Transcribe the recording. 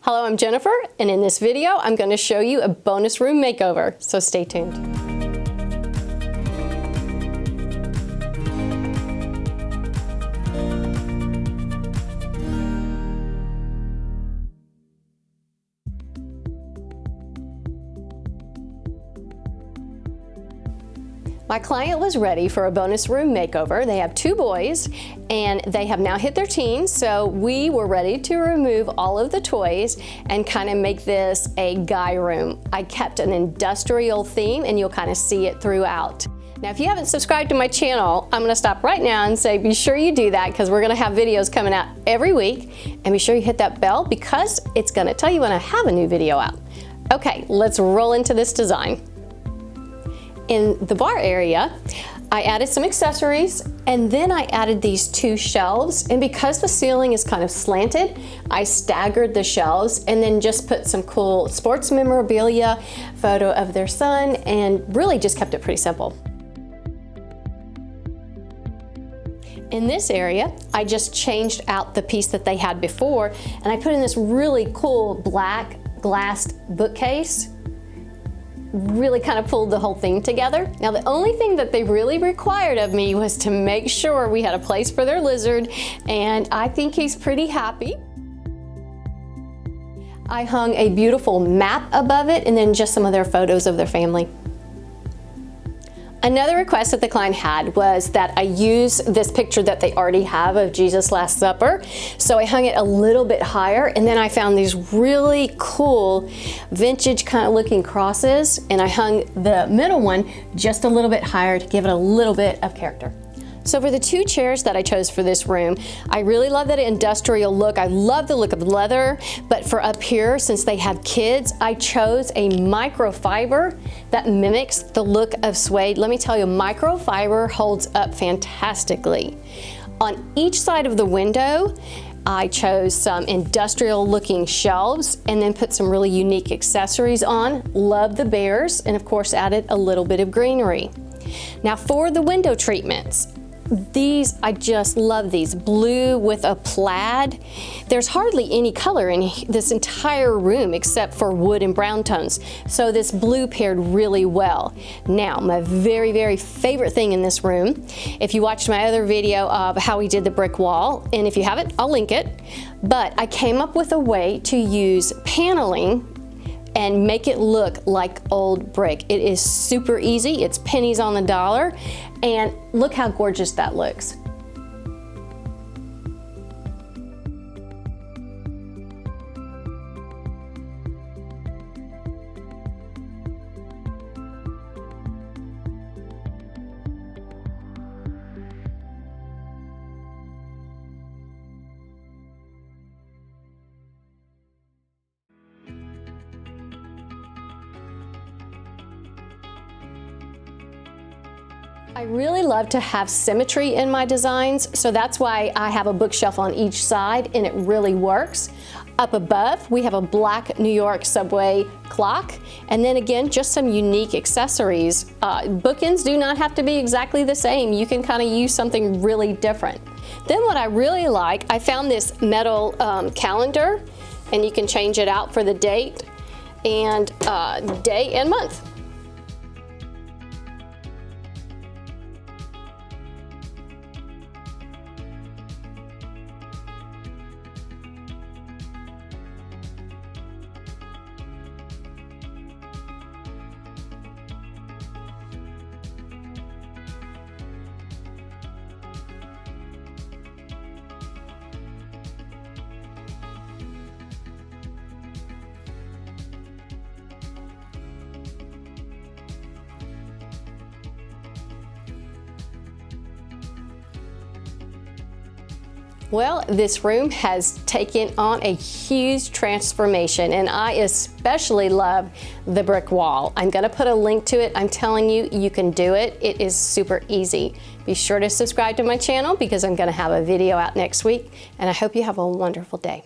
Hello, I'm Jennifer, and in this video, I'm going to show you a bonus room makeover, so stay tuned. My client was ready for a bonus room makeover. They have 2 boys and they have now hit their teens, so we were ready to remove all of the toys and kind of make this a guy room. I kept an industrial theme and you'll kind of see it throughout. Now, if you haven't subscribed to my channel, I'm gonna stop right now and say be sure you do that, because we're gonna have videos coming out every week, and be sure you hit that bell because it's gonna tell you when I have a new video out. Okay, let's roll into this design. In the bar area, I added some accessories, and then I added these 2 shelves, and because the ceiling is kind of slanted, I staggered the shelves and then just put some cool sports memorabilia, photo of their son, and really just kept it pretty simple. In this area, I just changed out the piece that they had before, and I put in this really cool black glassed bookcase. Really kind of pulled the whole thing together. Now, the only thing that they really required of me was to make sure we had a place for their lizard, and I think he's pretty happy. I hung a beautiful map above it and then just some of their photos of their family. Another request that the client had was that I use this picture that they already have of Jesus' Last Supper. So I hung it a little bit higher, and then I found these really cool vintage kind of looking crosses, and I hung the middle one just a little bit higher to give it a little bit of character. So for the 2 chairs that I chose for this room, I really love that industrial look. I love the look of leather, but for up here, since they have kids, I chose a microfiber that mimics the look of suede. Let me tell you, microfiber holds up fantastically. On each side of the window, I chose some industrial looking shelves and then put some really unique accessories on. Love the bears, and of course added a little bit of greenery. Now for the window treatments, these, I just love these. Blue with a plaid. There's hardly any color in this entire room except for wood and brown tones. So this blue paired really well. Now, my very, very favorite thing in this room, if you watched my other video of how we did the brick wall, and if you haven't, I'll link it, but I came up with a way to use paneling and make it look like old brick. It is super easy. It's pennies on the dollar, and look how gorgeous that looks. I really love to have symmetry in my designs, so that's why I have a bookshelf on each side, and it really works. Up above, we have a black New York subway clock, and then again, just some unique accessories. Bookends do not have to be exactly the same. You can kind of use something really different. Then what I really like, I found this metal calendar, and you can change it out for the date and day and month. Well, this room has taken on a huge transformation, and I especially love the brick wall. I'm gonna put a link to it. I'm telling you, you can do it. It is super easy. Be sure to subscribe to my channel because I'm gonna have a video out next week, and I hope you have a wonderful day.